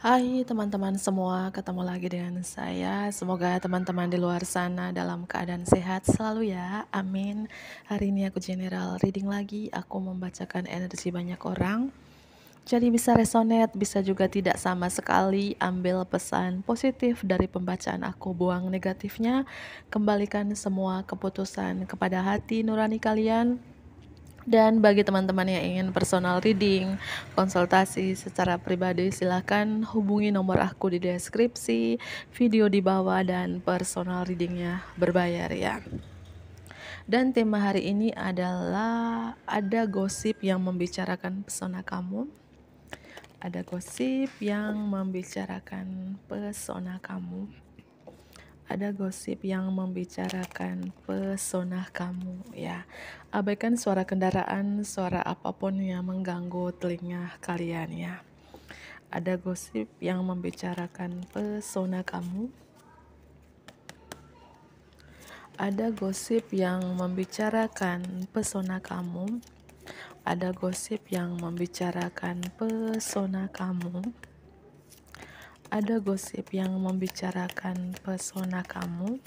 Hai teman-teman semua, ketemu lagi dengan saya. Semoga teman-teman di luar sana dalam keadaan sehat selalu ya, amin. Hari ini aku general reading lagi, aku membacakan energi banyak orang. Jadi bisa resonate, bisa juga tidak sama sekali. Ambil pesan positif dari pembacaan aku, buang negatifnya. Kembalikan semua keputusan kepada hati nurani kalian. Dan bagi teman-teman yang ingin personal reading, konsultasi secara pribadi, silahkan hubungi nomor aku di deskripsi, video di bawah, dan personal readingnya berbayar ya. Dan tema hari ini adalah ada gosip yang membicarakan pesona kamu. Ada gosip yang membicarakan pesona kamu. Ada gosip yang membicarakan pesona kamu ya. Abaikan suara kendaraan, suara apapun yang mengganggu telinga kalian ya. Ada gosip yang membicarakan pesona kamu. Ada gosip yang membicarakan pesona kamu. Ada gosip yang membicarakan pesona kamu. Ada gosip yang membicarakan pesona kamu.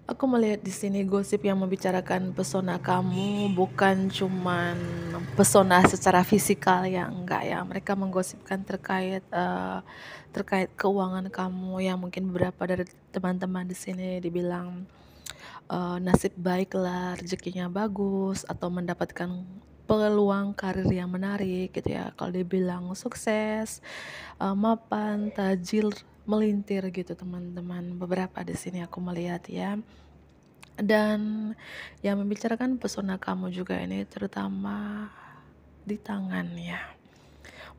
Aku melihat di sini gosip yang membicarakan pesona kamu bukan cuman pesona secara fisikal ya, enggak ya. Mereka menggosipkan terkait keuangan kamu yang mungkin beberapa dari teman-teman di sini dibilang nasib baik lah, rezekinya bagus atau mendapatkan peluang karir yang menarik gitu ya. Kalau dibilang sukses, mapan, tajil, melintir gitu teman-teman. Beberapa di sini aku melihat ya. Dan yang membicarakan pesona kamu juga ini terutama di tangan ya.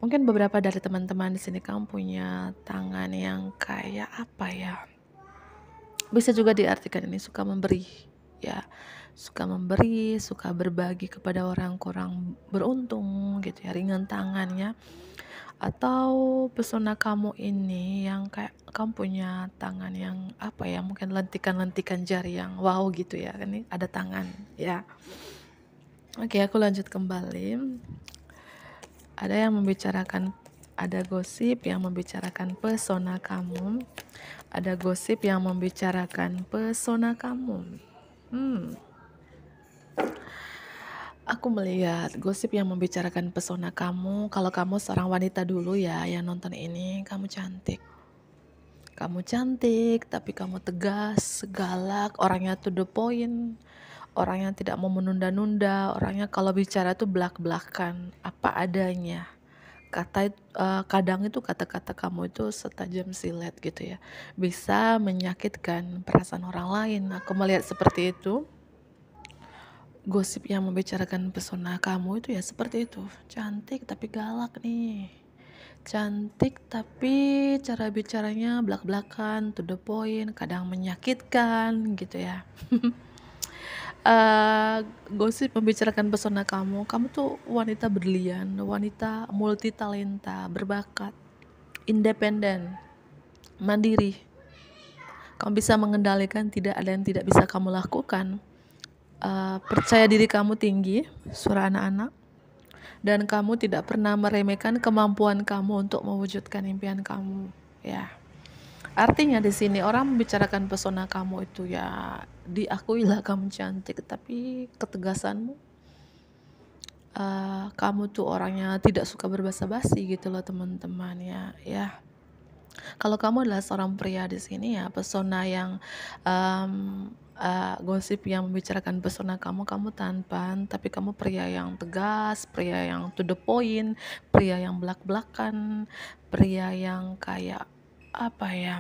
Mungkin beberapa dari teman-teman di sini kamu punya tangan yang kayak apa ya? Bisa juga diartikan ini suka memberi ya. Suka memberi, suka berbagi kepada orang kurang beruntung gitu ya, ringan tangannya. Atau pesona kamu ini yang kayak kamu punya tangan yang apa ya, mungkin lentikan-lentikan jari yang wow gitu ya, ini ada tangan ya. Oke, aku lanjut kembali. Ada gosip yang membicarakan pesona kamu. Ada gosip yang membicarakan pesona kamu. Aku melihat gosip yang membicarakan pesona kamu. Kalau kamu seorang wanita dulu ya yang nonton ini, kamu cantik. Kamu cantik, tapi kamu tegas, galak, orangnya to the point, orangnya tidak mau menunda-nunda, orangnya kalau bicara tuh belak-belakan, apa adanya. Kadang itu kata-kata kamu itu setajam silet gitu ya, bisa menyakitkan perasaan orang lain. Aku melihat seperti itu. Gosip yang membicarakan pesona kamu itu ya seperti itu, cantik tapi galak nih, cantik tapi cara bicaranya belak-belakan, to the point, kadang menyakitkan gitu ya. Gosip membicarakan pesona kamu tuh wanita berlian, wanita multi talenta, berbakat, independen, mandiri. Kamu bisa mengendalikan, tidak ada yang tidak bisa kamu lakukan. Percaya diri kamu tinggi, suara anak-anak, dan kamu tidak pernah meremehkan kemampuan kamu untuk mewujudkan impian kamu ya. Artinya di sini orang membicarakan pesona kamu itu ya, diakuilah kamu cantik, tapi ketegasanmu, kamu tuh orangnya tidak suka berbasa-basi gitu loh teman-teman ya. Kalau kamu adalah seorang pria di sini ya, pesona yang gosip yang membicarakan pesona kamu tampan, tapi kamu pria yang tegas, pria yang to the point, pria yang belak-belakan, pria yang kayak apa ya,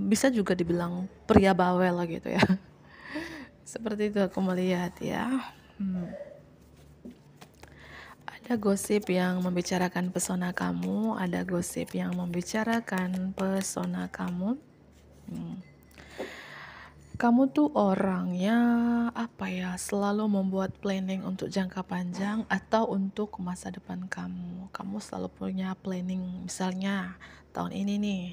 bisa juga dibilang pria bawel gitu ya. Seperti itu aku melihat ya. Ada gosip yang membicarakan pesona kamu, ada gosip yang membicarakan pesona kamu. Kamu tuh orangnya apa ya, selalu membuat planning untuk jangka panjang atau untuk masa depan kamu. Kamu selalu punya planning, misalnya tahun ini nih,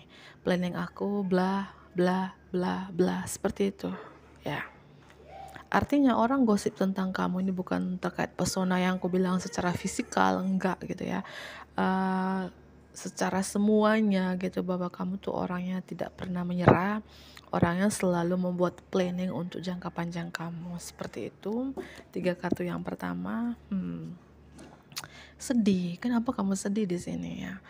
planning aku bla bla bla bla, seperti itu ya. Artinya orang gosip tentang kamu ini bukan terkait pesona yang aku bilang secara fisikal, enggak gitu ya. Eh, Secara semuanya gitu, bahwa kamu tuh orangnya tidak pernah menyerah, orangnya selalu membuat planning untuk jangka panjang kamu. Seperti itu. 3 kartu yang pertama. Sedih. Kenapa kamu sedih di sini ya?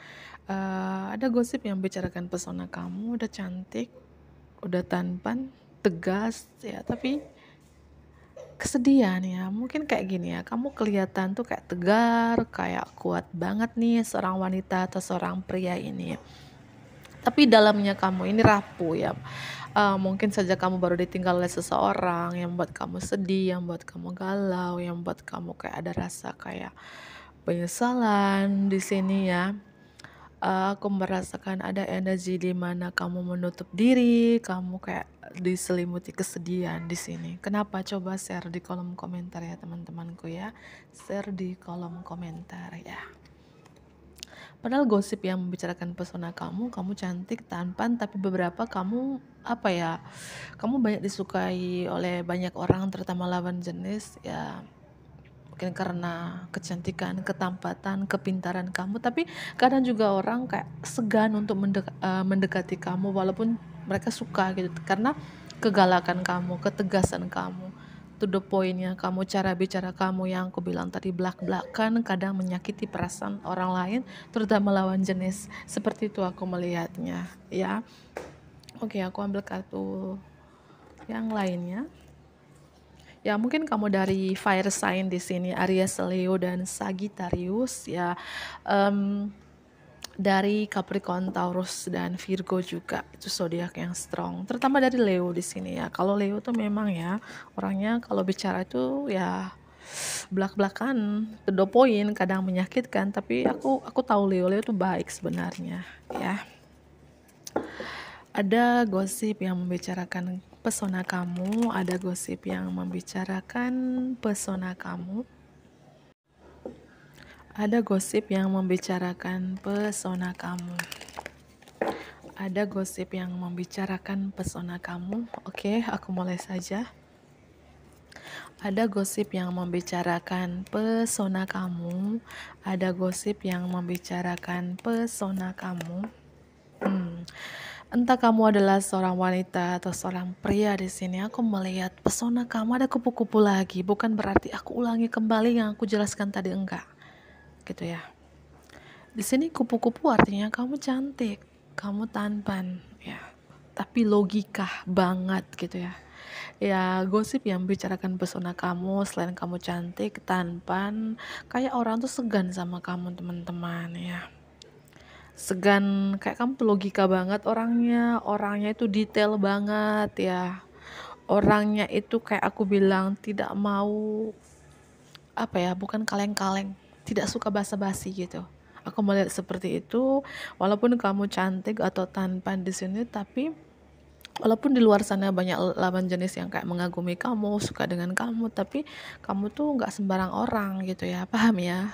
Ada gosip yang bicarakan pesona kamu, udah cantik, udah tampan, tegas ya, tapi kesedihan ya, mungkin kayak gini ya, kamu kelihatan tuh kayak tegar, kayak kuat banget nih seorang wanita atau seorang pria ini, tapi dalamnya kamu ini rapuh ya. Mungkin saja kamu baru ditinggal oleh seseorang yang membuat kamu sedih, yang membuat kamu galau, yang membuat kamu kayak ada rasa kayak penyesalan di sini ya. Aku merasakan ada energi di mana kamu menutup diri, kamu kayak diselimuti kesedihan di sini. Kenapa? Coba share di kolom komentar ya teman-temanku ya. Share di kolom komentar ya. Padahal gosip yang membicarakan pesona kamu cantik, tampan, tapi beberapa kamu apa ya? Kamu banyak disukai oleh banyak orang, terutama lawan jenis ya. Mungkin karena kecantikan, ketampatan, kepintaran kamu, tapi kadang juga orang kayak segan untuk mendekati kamu walaupun mereka suka gitu, karena kegalakan kamu, ketegasan kamu, to the point-nya kamu, cara bicara kamu yang aku bilang tadi belak-belakan, kadang menyakiti perasaan orang lain, terutama lawan jenis. Seperti itu aku melihatnya ya. Oke, aku ambil kartu yang lainnya. Ya, mungkin kamu dari fire sign di sini, Aries, Leo, dan Sagittarius ya. Dari Capricorn, Taurus, dan Virgo juga, itu zodiak yang strong. Terutama dari Leo di sini ya. Kalau Leo tuh memang ya orangnya kalau bicara itu ya belak-belakan, to the point, kadang menyakitkan. Tapi aku tahu Leo tuh baik sebenarnya ya. Ada gosip yang membicarakan pesona kamu, ada gosip yang membicarakan pesona kamu. Ada gosip yang membicarakan pesona kamu. Ada gosip yang membicarakan pesona kamu. Oke, aku mulai saja. Ada gosip yang membicarakan pesona kamu. Ada gosip yang membicarakan pesona kamu. Entah kamu adalah seorang wanita atau seorang pria di sini, aku melihat pesona kamu ada kupu-kupu lagi. Bukan berarti aku ulangi kembali yang aku jelaskan tadi, enggak. Gitu ya. Di sini kupu-kupu artinya kamu cantik, kamu tampan, ya. Tapi logika banget gitu ya. Ya, gosip yang bicarakan pesona kamu, selain kamu cantik, tampan, kayak orang tuh segan sama kamu, teman-teman ya. Segan, kayak kamu tuh logika banget orangnya itu detail banget ya. Orangnya itu kayak aku bilang tidak mau apa ya, bukan kaleng-kaleng, tidak suka basa-basi gitu. Aku melihat seperti itu, walaupun kamu cantik atau tampan di sini, tapi walaupun di luar sana banyak lawan jenis yang kayak mengagumi kamu, suka dengan kamu, tapi kamu tuh nggak sembarang orang gitu ya, paham ya?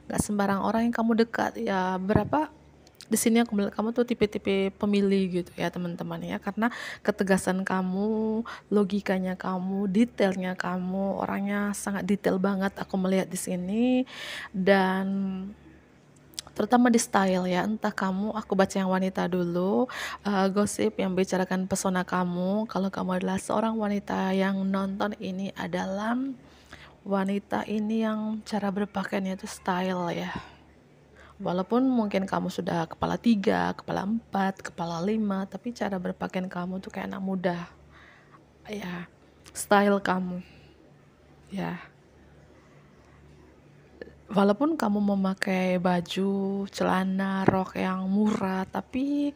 Nggak sembarang orang yang kamu dekat ya. Berapa di sini aku melihat kamu tuh tipe-tipe pemilih gitu ya teman-teman ya, karena ketegasan kamu, logikanya kamu, detailnya kamu, orangnya sangat detail banget aku melihat di sini. Dan terutama di style ya, entah kamu, aku baca yang wanita dulu. Gosip yang bicarakan pesona kamu, kalau kamu adalah seorang wanita yang nonton ini, adalah wanita ini yang cara berpakaiannya itu style ya. Walaupun mungkin kamu sudah kepala 3, kepala 4, kepala 5, tapi cara berpakaian kamu tuh kayak anak muda ya, style kamu ya. Walaupun kamu memakai baju, celana, rok yang murah, tapi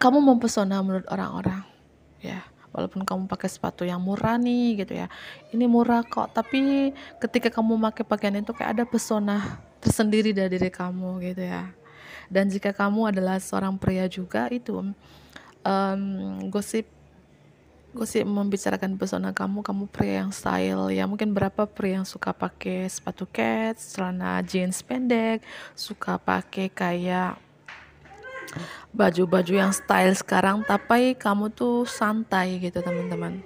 kamu mempesona menurut orang-orang ya. Walaupun kamu pakai sepatu yang murah nih gitu ya, ini murah kok, tapi ketika kamu pakai pakaian itu kayak ada pesona tersendiri dari diri kamu gitu ya. Dan jika kamu adalah seorang pria juga, itu gosip membicarakan pesona kamu pria yang style ya. Mungkin berapa pria yang suka pakai sepatu kets, celana jeans pendek, suka pakai kayak baju-baju yang style sekarang, tapi kamu tuh santai gitu teman-teman.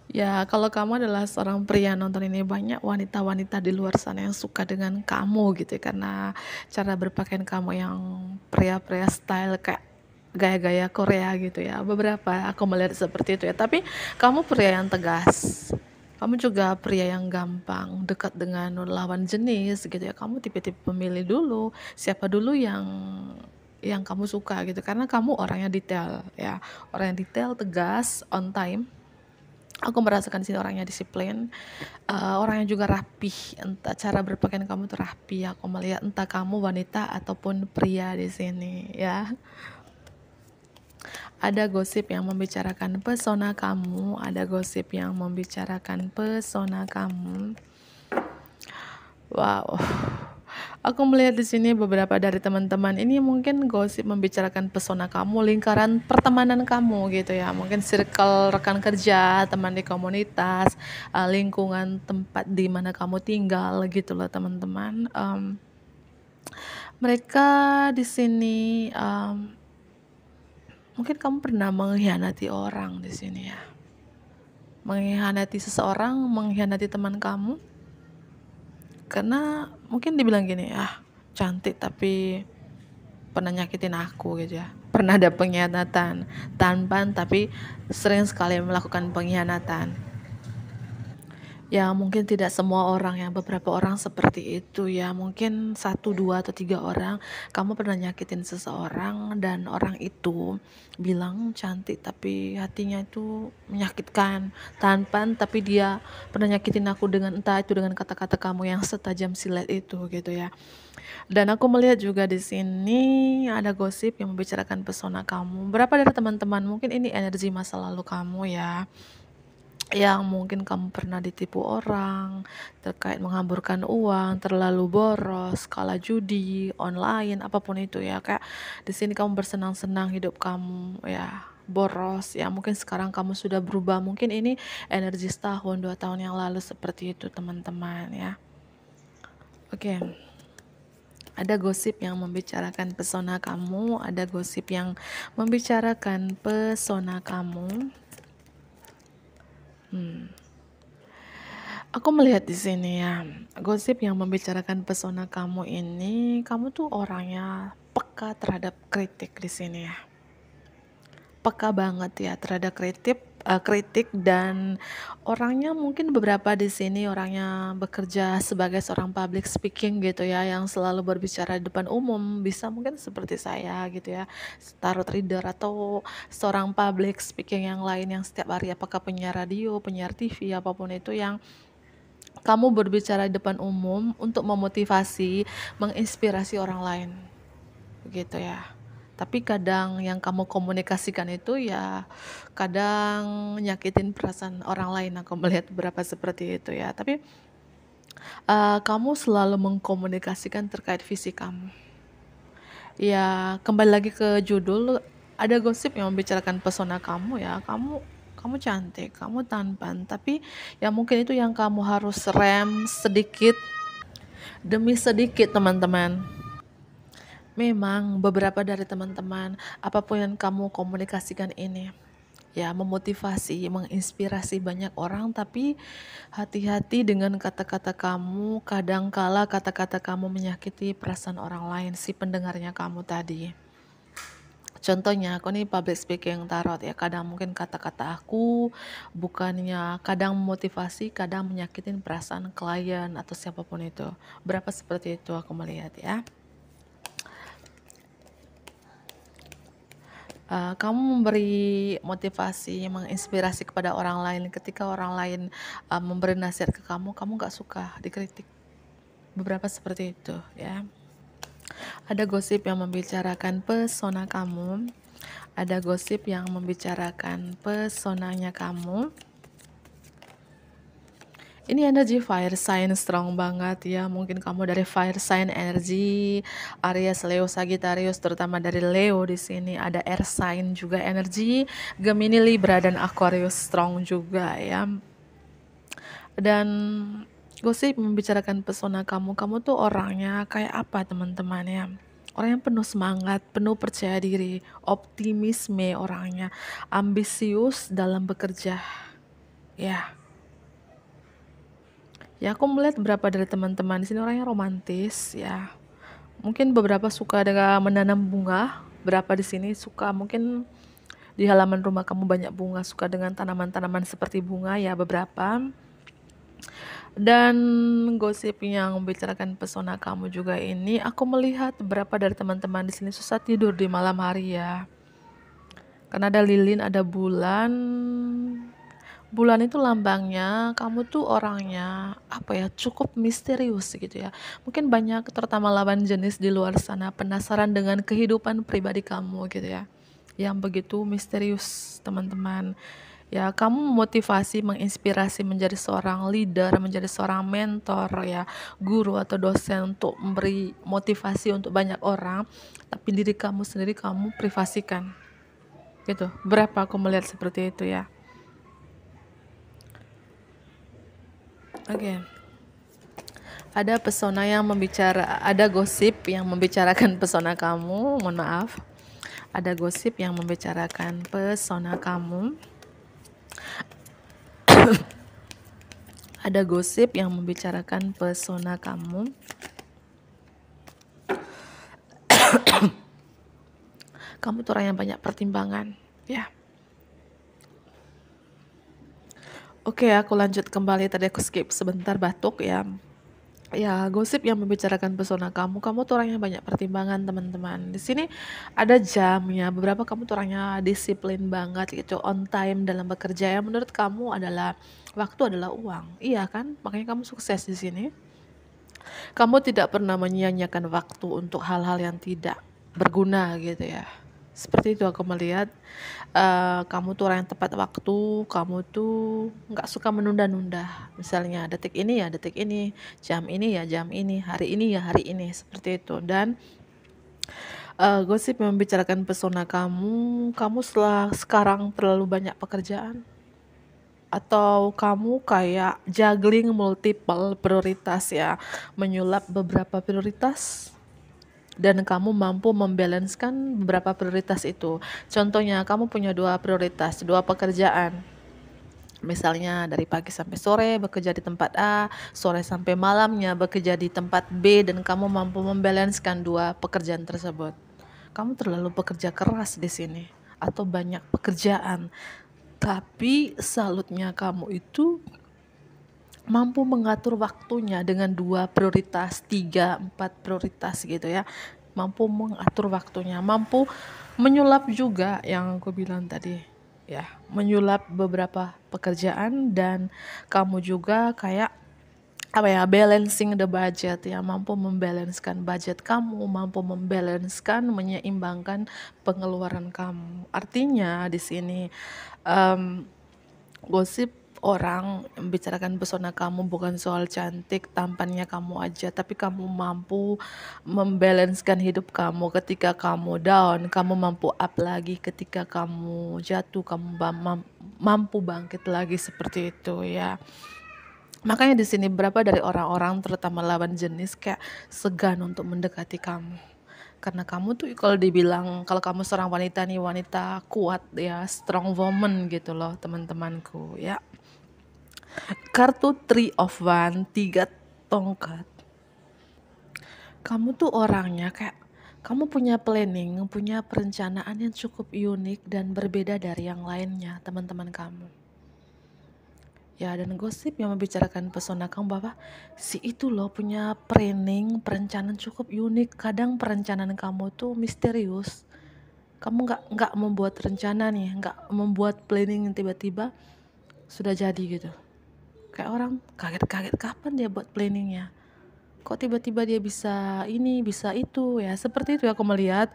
Ya, kalau kamu adalah seorang pria nonton ini, banyak wanita-wanita di luar sana yang suka dengan kamu gitu ya, karena cara berpakaian kamu yang pria-pria style kayak gaya-gaya Korea gitu ya. Beberapa aku melihat seperti itu ya. Tapi kamu pria yang tegas. Kamu juga pria yang gampang dekat dengan lawan jenis gitu ya. Kamu tipe-tipe pemilih dulu siapa dulu yang kamu suka gitu, karena kamu orangnya detail ya. Orang yang detail, tegas, on time. Aku merasakan di sini orangnya disiplin, orangnya juga rapih, entah cara berpakaian kamu tuh rapi, aku melihat entah kamu wanita ataupun pria di sini ya. Ada gosip yang membicarakan pesona kamu, ada gosip yang membicarakan pesona kamu. Wow. Aku melihat di sini beberapa dari teman-teman ini mungkin gosip membicarakan pesona kamu, lingkaran pertemanan kamu gitu ya. Mungkin circle rekan kerja, teman di komunitas, lingkungan tempat di mana kamu tinggal gitu loh teman-teman. Mereka di sini mungkin kamu pernah mengkhianati orang di sini ya. Mengkhianati seseorang, mengkhianati teman kamu. Karena mungkin dibilang gini, ah cantik tapi pernah nyakitin aku gitu ya. Pernah ada pengkhianatan, tampan tapi sering sekali melakukan pengkhianatan. Ya mungkin tidak semua orang ya, beberapa orang seperti itu ya. Mungkin 1, 2, atau 3 orang kamu pernah nyakitin seseorang dan orang itu bilang cantik tapi hatinya itu menyakitkan, tampan tapi dia pernah nyakitin aku dengan entah itu dengan kata-kata kamu yang setajam silet itu gitu ya. Dan aku melihat juga di sini ada gosip yang membicarakan pesona kamu. Berapa dari teman-teman mungkin ini energi masa lalu kamu ya, yang mungkin kamu pernah ditipu orang terkait menghamburkan uang, terlalu boros, kalah judi, online, apapun itu ya. Kayak di sini kamu bersenang-senang hidup kamu ya boros ya. Mungkin sekarang kamu sudah berubah. Mungkin ini energi setahun 2 tahun yang lalu seperti itu teman-teman ya. Oke. Ada gosip yang membicarakan pesona kamu, ada gosip yang membicarakan pesona kamu. Aku melihat di sini ya, gosip yang membicarakan pesona kamu ini, kamu tuh orangnya peka terhadap kritik di sini ya. Peka banget ya terhadap kritik dan orangnya mungkin beberapa di sini orangnya bekerja sebagai seorang public speaking gitu ya, yang selalu berbicara di depan umum, bisa mungkin seperti saya gitu ya, tarot reader atau seorang public speaking yang lain yang setiap hari apakah penyiar radio, penyiar TV, apapun itu yang kamu berbicara di depan umum untuk memotivasi, menginspirasi orang lain, begitu ya. Tapi kadang yang kamu komunikasikan itu ya kadang nyakitin perasaan orang lain. Aku melihat beberapa seperti itu ya. Tapi kamu selalu mengkomunikasikan terkait visi kamu. Ya kembali lagi ke judul, ada gosip yang membicarakan pesona kamu ya. Kamu cantik, kamu tampan, tapi ya mungkin itu yang kamu harus rem sedikit demi sedikit teman-teman. Memang beberapa dari teman-teman, apapun yang kamu komunikasikan ini ya memotivasi, menginspirasi banyak orang, tapi hati-hati dengan kata-kata kamu. Kadangkala kata-kata kamu menyakiti perasaan orang lain, si pendengarnya kamu tadi. Contohnya aku nih public speaking tarot ya, kadang mungkin kata-kata aku bukannya kadang memotivasi, kadang menyakitin perasaan klien atau siapapun itu. Berapa seperti itu aku melihat ya. Kamu memberi motivasi, menginspirasi kepada orang lain. Ketika orang lain memberi nasihat ke kamu, kamu gak suka dikritik. Beberapa seperti itu ya. Ada gosip yang membicarakan pesona kamu, ada gosip yang membicarakan pesonanya kamu. Ini energi fire sign strong banget ya. Mungkin kamu dari fire sign energi Aries, Leo, Sagittarius, terutama dari Leo di sini. Ada air sign juga energi Gemini, Libra, dan Aquarius strong juga ya. Dan gosip membicarakan pesona kamu. Kamu tuh orangnya kayak apa teman-teman ya? Orang yang penuh semangat, penuh percaya diri, optimisme orangnya, ambisius dalam bekerja. Ya, ya aku melihat beberapa dari teman-teman di sini orangnya romantis ya. Mungkin beberapa suka dengan menanam bunga, berapa di sini suka mungkin di halaman rumah kamu banyak bunga, suka dengan tanaman-tanaman seperti bunga ya beberapa. Dan gosip yang membicarakan pesona kamu juga ini, aku melihat beberapa dari teman-teman di sini susah tidur di malam hari ya. Karena ada lilin, ada bulan. Bulan itu lambangnya kamu tuh orangnya apa ya, cukup misterius gitu ya. Mungkin banyak terutama lawan jenis di luar sana penasaran dengan kehidupan pribadi kamu gitu ya. Yang begitu misterius, teman-teman. Ya, kamu memotivasi, menginspirasi menjadi seorang leader, menjadi seorang mentor ya, guru atau dosen untuk memberi motivasi untuk banyak orang, tapi diri kamu sendiri kamu privasikan. Gitu. Berapa aku melihat seperti itu ya. Oke. Ada gosip yang membicarakan pesona kamu, mohon maaf. Ada gosip yang membicarakan pesona kamu. Ada gosip yang membicarakan pesona kamu. Kamu tuh orang yang banyak pertimbangan, ya. Oke, aku lanjut kembali. Tadi aku skip sebentar batuk ya. Ya, gosip yang membicarakan pesona kamu. Kamu tuh orang yang banyak pertimbangan, teman-teman. Di sini ada jamnya. Beberapa kamu tuh orangnya disiplin banget gitu, on time dalam bekerja. Yang menurut kamu adalah waktu adalah uang. Iya kan? Makanya kamu sukses di sini. Kamu tidak pernah menyia-nyiakan waktu untuk hal-hal yang tidak berguna gitu ya. Seperti itu aku melihat. Kamu tuh orang yang tepat waktu. Kamu tuh nggak suka menunda-nunda. Misalnya detik ini ya detik ini, jam ini ya jam ini, hari ini ya hari ini, seperti itu. Dan gosip yang membicarakan pesona kamu. Kamu setelah sekarang terlalu banyak pekerjaan, atau kamu kayak juggling multiple prioritas ya, menyulap beberapa prioritas dan kamu mampu membalanskan beberapa prioritas itu. Contohnya kamu punya dua prioritas, dua pekerjaan. Misalnya dari pagi sampai sore bekerja di tempat A, sore sampai malamnya bekerja di tempat B, dan kamu mampu membalanskan dua pekerjaan tersebut. Kamu terlalu bekerja keras di sini atau banyak pekerjaan. Tapi salutnya kamu itu mampu mengatur waktunya dengan dua prioritas, tiga, empat prioritas gitu ya. Mampu mengatur waktunya, mampu menyulap juga yang aku bilang tadi ya, menyulap beberapa pekerjaan, dan kamu juga kayak apa ya, balancing the budget ya, mampu membalanskan budget kamu, mampu membalanskan, menyeimbangkan pengeluaran kamu. Artinya di sini gosip orang membicarakan pesona kamu bukan soal cantik, tampannya kamu aja, tapi kamu mampu membalanskan hidup kamu. Ketika kamu down, kamu mampu up lagi. Ketika kamu jatuh, kamu mampu bangkit lagi, seperti itu ya. Makanya di sini berapa dari orang-orang terutama lawan jenis kayak segan untuk mendekati kamu. Karena kamu tuh kalau dibilang kalau kamu seorang wanita nih, wanita kuat ya, strong woman gitu loh teman-temanku ya. Kartu Three of One, 3 tongkat. Kamu tuh orangnya kayak kamu punya planning, punya perencanaan yang cukup unik dan berbeda dari yang lainnya, teman-teman kamu. Ya, dan gosip yang membicarakan pesona kamu bahwa si itu loh punya planning, perencanaan cukup unik. Kadang perencanaan kamu tuh misterius. Kamu nggak membuat rencana nih, nggak membuat planning yang tiba-tiba sudah jadi gitu. Kayak orang kaget-kaget kapan dia buat planningnya. Kok tiba-tiba dia bisa ini, bisa itu ya. Seperti itu aku melihat.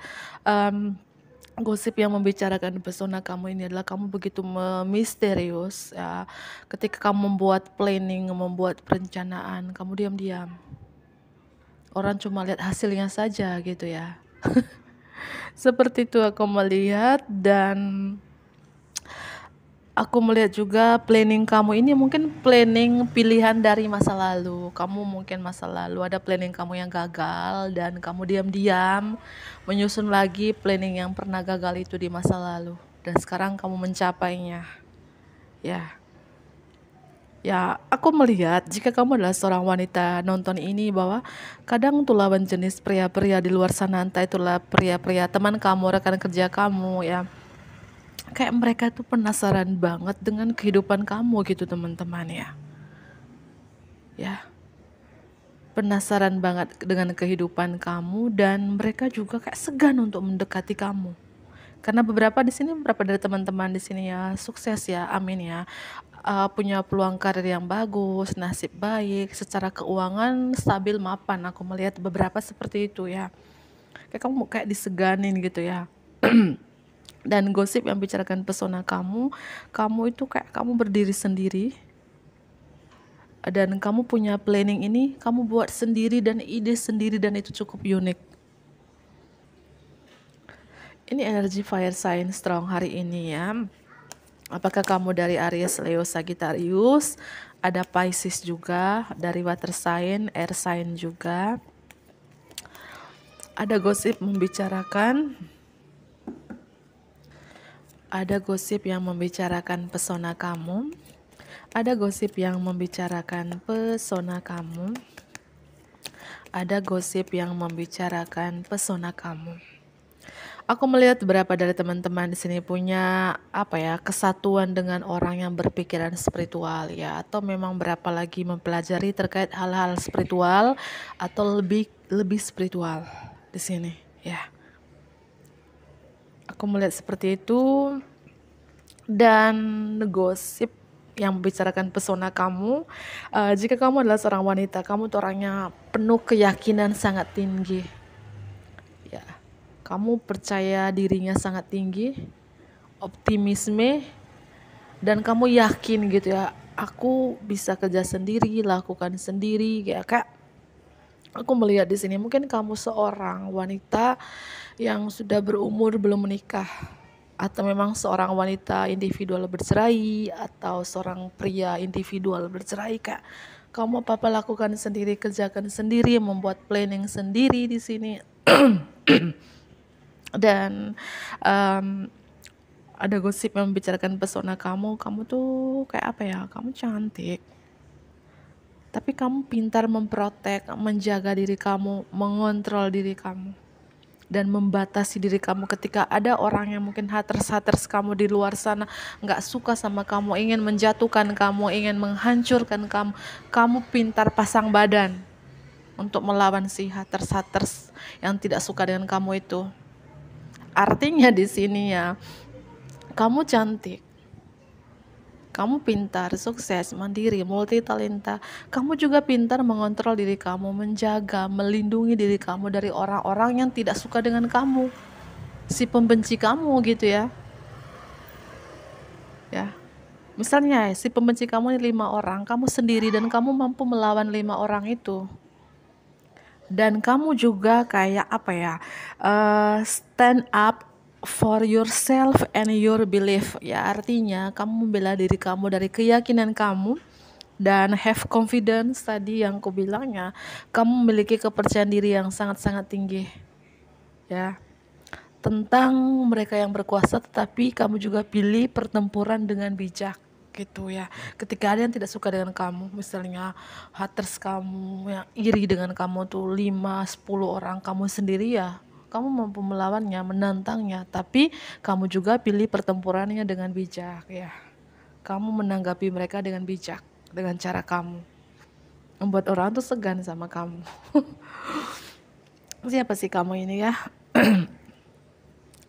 Gosip yang membicarakan pesona kamu ini adalah kamu begitu misterius ya. Ketika kamu membuat planning, membuat perencanaan, kamu diam-diam. Orang cuma lihat hasilnya saja gitu ya. Seperti itu aku melihat. Dan aku melihat juga planning kamu ini mungkin planning pilihan dari masa lalu. Kamu mungkin masa lalu ada planning kamu yang gagal dan kamu diam-diam menyusun lagi planning yang pernah gagal itu di masa lalu. Dan sekarang kamu mencapainya. Ya. Ya, aku melihat jika kamu adalah seorang wanita nonton ini bahwa kadang tuh lawan jenis pria-pria di luar sana, entah itulah pria-pria teman kamu, rekan kerja kamu ya. Kayak mereka tuh penasaran banget dengan kehidupan kamu gitu teman-teman ya. Ya, penasaran banget dengan kehidupan kamu dan mereka juga kayak segan untuk mendekati kamu. Karena beberapa dari teman-teman di sini ya sukses ya, amin ya. Punya peluang karir yang bagus, nasib baik, secara keuangan stabil mapan. Aku melihat beberapa seperti itu ya. Kayak kamu kayak diseganin gitu ya. Dan gosip yang bicarakan pesona kamu, kamu itu kayak kamu berdiri sendiri dan kamu punya planning ini, kamu buat sendiri dan ide sendiri dan itu cukup unik. Ini energi fire sign strong hari ini ya. Apakah kamu dari Aries, Leo, Sagittarius? Ada Pisces juga, dari water sign, air sign juga. Ada gosip membicarakan pesona kamu. Ada gosip yang membicarakan pesona kamu. Ada gosip yang membicarakan pesona kamu. Aku melihat beberapa dari teman-teman di sini punya kesatuan dengan orang yang berpikiran spiritual ya, atau memang berapa lagi mempelajari terkait hal-hal spiritual atau lebih spiritual di sini ya. Aku melihat seperti itu dan gosip yang membicarakan pesona kamu. Jika kamu adalah seorang wanita, kamu tuh orangnya penuh keyakinan sangat tinggi. Ya, kamu percaya dirinya sangat tinggi, optimisme, dan kamu yakin gitu ya, aku bisa kerja sendiri, lakukan sendiri, ya kak. Aku melihat di sini mungkin kamu seorang wanita yang sudah berumur belum menikah, atau memang seorang wanita individual bercerai, atau seorang pria individual bercerai kak. Kamu apa-apa lakukan sendiri, kerjakan sendiri, membuat planning sendiri di sini. Dan ada gosip yang membicarakan pesona kamu tuh kayak kamu cantik, tapi kamu pintar memprotek, menjaga diri kamu, mengontrol diri kamu, dan membatasi diri kamu ketika ada orang yang mungkin haters kamu di luar sana nggak suka sama kamu, ingin menjatuhkan kamu, ingin menghancurkan kamu. Kamu pintar pasang badan untuk melawan si haters yang tidak suka dengan kamu itu. Artinya di sini ya, kamu cantik, kamu pintar, sukses, mandiri, multi talenta. Kamu juga pintar mengontrol diri kamu, menjaga, melindungi diri kamu dari orang-orang yang tidak suka dengan kamu, si pembenci kamu gitu ya. Ya, misalnya si pembenci kamu ini 5 orang, kamu sendiri dan kamu mampu melawan 5 orang itu. Dan kamu juga kayak stand up for yourself and your belief ya, artinya kamu membela diri kamu dari keyakinan kamu dan have confidence tadi yang aku bilangnya, kamu memiliki kepercayaan diri yang sangat-sangat tinggi ya tentang mereka yang berkuasa, tetapi kamu juga pilih pertempuran dengan bijak gitu ya. Ketika ada yang tidak suka dengan kamu, misalnya haters kamu yang iri dengan kamu tuh 5-10 orang, kamu sendiri ya, kamu mampu melawannya, menantangnya, tapi kamu juga pilih pertempurannya dengan bijak ya. Kamu menanggapi mereka dengan bijak, dengan cara kamu, membuat orang tuh segan sama kamu. Siapa sih kamu ini ya?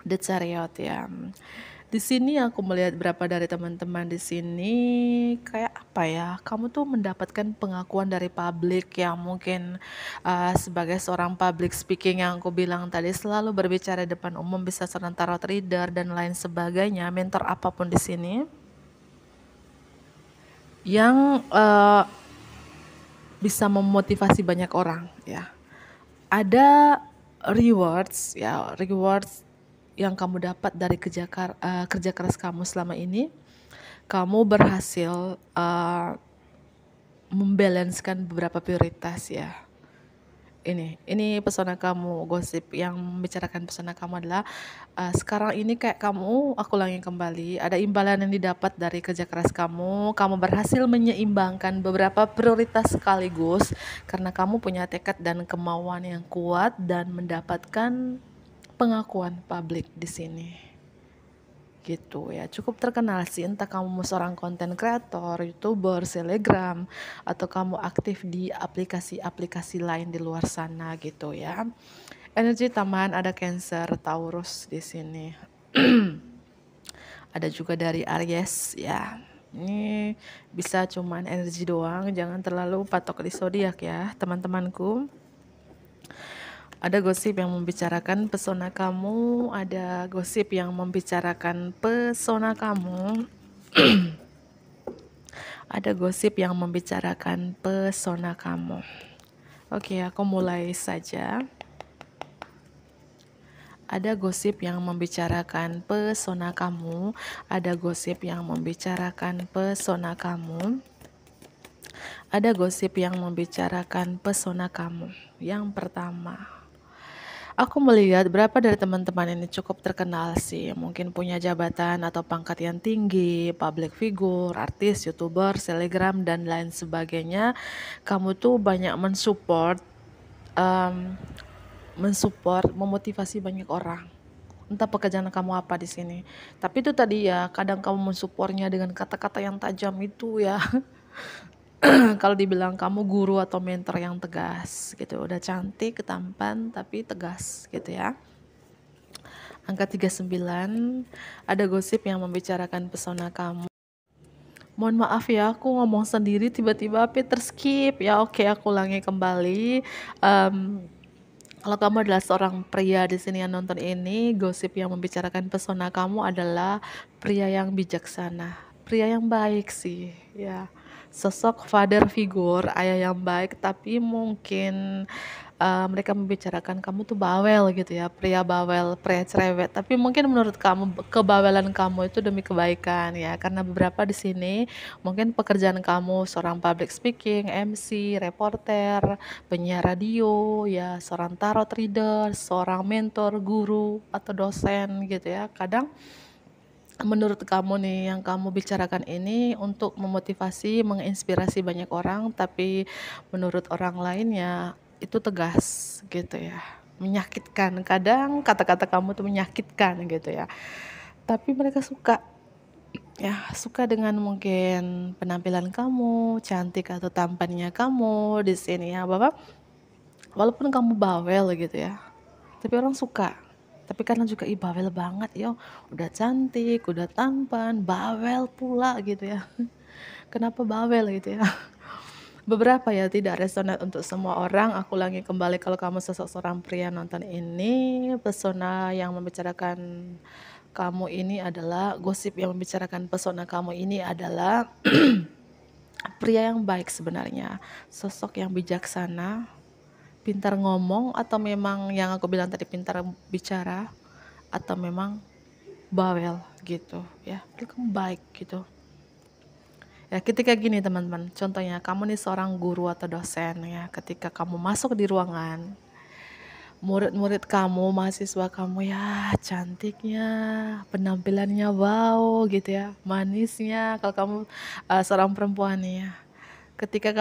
The Chariot ya. Di sini aku melihat berapa dari teman-teman di sini kayak kamu tuh mendapatkan pengakuan dari publik yang mungkin sebagai seorang public speaking yang aku bilang tadi, selalu berbicara di depan umum, bisa seorang tarot reader dan lain sebagainya, mentor apapun di sini yang bisa memotivasi banyak orang ya. Ada rewards yang kamu dapat dari kerja keras kamu selama ini. Kamu berhasil membalanskan beberapa prioritas ya. Ini pesona kamu, gosip yang membicarakan pesona kamu adalah sekarang ini kayak kamu, aku ulangi kembali, ada imbalan yang didapat dari kerja keras kamu. Kamu berhasil menyeimbangkan beberapa prioritas sekaligus karena kamu punya tekad dan kemauan yang kuat dan mendapatkan pengakuan publik di sini. Gitu ya, cukup terkenal sih, entah kamu seorang konten kreator, youtuber, selebgram, atau kamu aktif di aplikasi-aplikasi lain di luar sana gitu ya. Energi tambahan ada Cancer, Taurus di sini. Ada juga dari Aries ya. Ini bisa cuman energi doang, jangan terlalu patok di zodiak ya, teman-temanku. Ada gosip yang membicarakan pesona kamu, ada gosip yang membicarakan pesona kamu. Ada gosip yang membicarakan pesona kamu. Oke, aku mulai saja. Ada gosip yang membicarakan pesona kamu, ada gosip yang membicarakan pesona kamu. Ada gosip yang membicarakan pesona kamu. Yang pertama, aku melihat berapa dari teman-teman ini cukup terkenal sih, mungkin punya jabatan atau pangkat yang tinggi, public figure, artis, youtuber, selebgram, dan lain sebagainya. Kamu tuh banyak um, memotivasi banyak orang. Entah pekerjaan kamu apa di sini. Tapi itu tadi ya, kadang kamu mensupportnya dengan kata-kata yang tajam itu ya. Kalau dibilang kamu guru atau mentor yang tegas gitu, udah cantik, tampan, tapi tegas gitu ya. Angka 39, ada gosip yang membicarakan pesona kamu. Mohon maaf ya, aku ngomong sendiri tiba-tiba tapi terskip ya. Oke, aku ulangi kembali. Kalau kamu adalah seorang pria di sini yang nonton ini, gosip yang membicarakan pesona kamu adalah pria yang bijaksana, pria yang baik sih ya. Sosok father figure, ayah yang baik, tapi mungkin mereka membicarakan kamu tuh bawel gitu ya, pria bawel, pria cerewet. Tapi mungkin menurut kamu kebawelan kamu itu demi kebaikan ya, karena beberapa di sini mungkin pekerjaan kamu seorang public speaking, MC, reporter, penyiar radio, ya seorang tarot reader, seorang mentor, guru atau dosen gitu ya. Kadang menurut kamu nih yang kamu bicarakan ini untuk memotivasi, menginspirasi banyak orang, tapi menurut orang lainnya itu tegas gitu ya, menyakitkan. Kadang kata-kata kamu tuh menyakitkan gitu ya, tapi mereka suka ya, suka dengan mungkin penampilan kamu, cantik atau tampannya kamu di sini ya Bapak. Walaupun kamu bawel gitu ya, tapi orang suka. Tapi karena juga bawel banget yo, udah cantik, udah tampan, bawel pula gitu ya. Kenapa bawel gitu ya? Beberapa ya tidak resonan untuk semua orang. Aku ulangi kembali, kalau kamu seorang pria nonton ini, pesona yang membicarakan kamu ini adalah, gosip yang membicarakan pesona kamu ini adalah pria yang baik sebenarnya, sosok yang bijaksana, pintar ngomong, atau memang yang aku bilang tadi pintar bicara, atau memang bawel gitu ya. Kamu baik gitu. Ya, ketika gini teman-teman, contohnya kamu nih seorang guru atau dosen ya, ketika kamu masuk di ruangan, murid-murid kamu, mahasiswa kamu ya cantiknya, penampilannya wow gitu ya, manisnya, kalau kamu seorang perempuan nih ya, ketika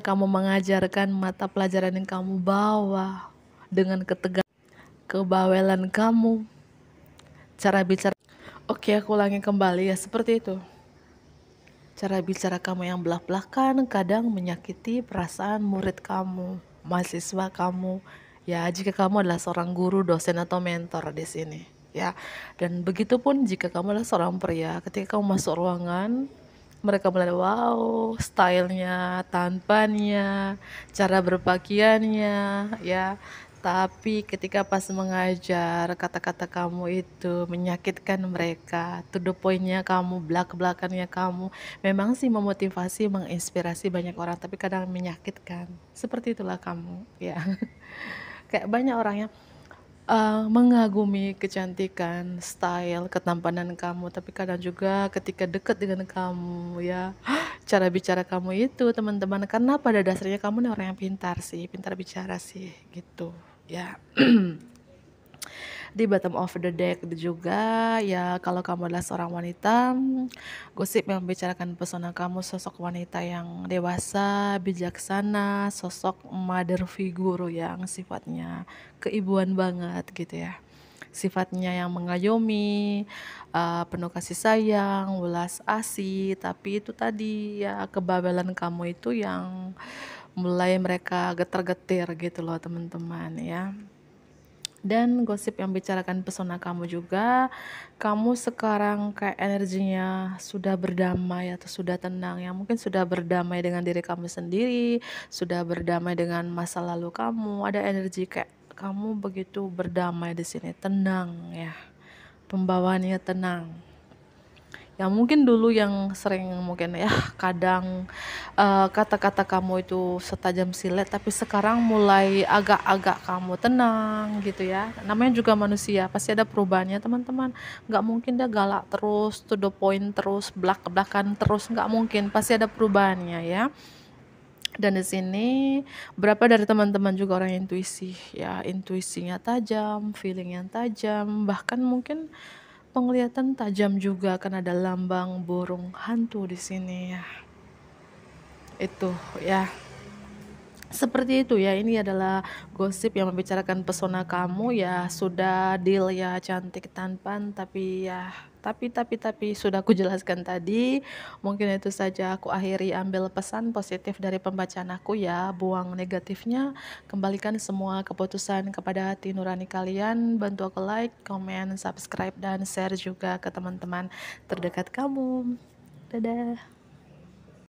kamu mengajarkan mata pelajaran yang kamu bawa dengan kebawelan kamu, cara bicara. Oke, aku ulangi kembali ya, seperti itu. Cara bicara kamu yang belak-belakan kadang menyakiti perasaan murid kamu, mahasiswa kamu. Ya, jika kamu adalah seorang guru, dosen atau mentor di sini, ya. Dan begitupun jika kamu adalah seorang pria, ketika kamu masuk ruangan, mereka melihat wow, stylenya, tampannya, cara berpakaiannya, ya. Tapi ketika pas mengajar, kata-kata kamu itu menyakitkan mereka. To the point-nya kamu, belak-belakannya kamu. Memang sih memotivasi, menginspirasi banyak orang, tapi kadang menyakitkan. Seperti itulah kamu, ya. Kayak banyak orangnya, Mengagumi kecantikan, style, ketampanan kamu, tapi kadang juga ketika dekat dengan kamu ya, cara bicara kamu itu teman-teman, karena pada dasarnya kamu nih orang yang pintar sih, pintar bicara sih, gitu, ya. Di bottom of the deck juga ya, kalau kamu adalah seorang wanita, gosip yang membicarakan pesona kamu sosok wanita yang dewasa, bijaksana, sosok mother figure yang sifatnya keibuan banget gitu ya. Sifatnya yang mengayomi, penuh kasih sayang, welas asih, tapi itu tadi ya kebabelan kamu itu yang mulai mereka getar-getir gitu loh teman-teman ya. Dan gosip yang bicarakan pesona kamu juga, kamu sekarang kayak energinya sudah berdamai atau sudah tenang ya, mungkin sudah berdamai dengan diri kamu sendiri, sudah berdamai dengan masa lalu kamu, ada energi kayak kamu begitu berdamai di sini, tenang ya, pembawaannya tenang. Ya mungkin dulu yang sering mungkin ya kadang kata-kata kamu itu setajam silet, tapi sekarang mulai agak-agak kamu tenang gitu ya. Namanya juga manusia, pasti ada perubahannya teman-teman. Nggak mungkin dia galak terus, to the point terus, belak-belakan terus, nggak mungkin. Pasti ada perubahannya ya. Dan di sini berapa dari teman-teman juga orang intuisi ya, intuisinya tajam, feeling yang tajam, bahkan mungkin penglihatan tajam juga karena ada lambang burung hantu di sini ya. Itu ya. Seperti itu ya, ini adalah gosip yang membicarakan pesona kamu ya, sudah deal ya, cantik tampan, tapi ya, tapi sudah aku jelaskan tadi. Mungkin itu saja aku akhiri, ambil pesan positif dari pembacaan aku ya, buang negatifnya, kembalikan semua keputusan kepada hati nurani kalian. Bantu aku like, comment, subscribe, dan share juga ke teman-teman terdekat kamu. Dadah.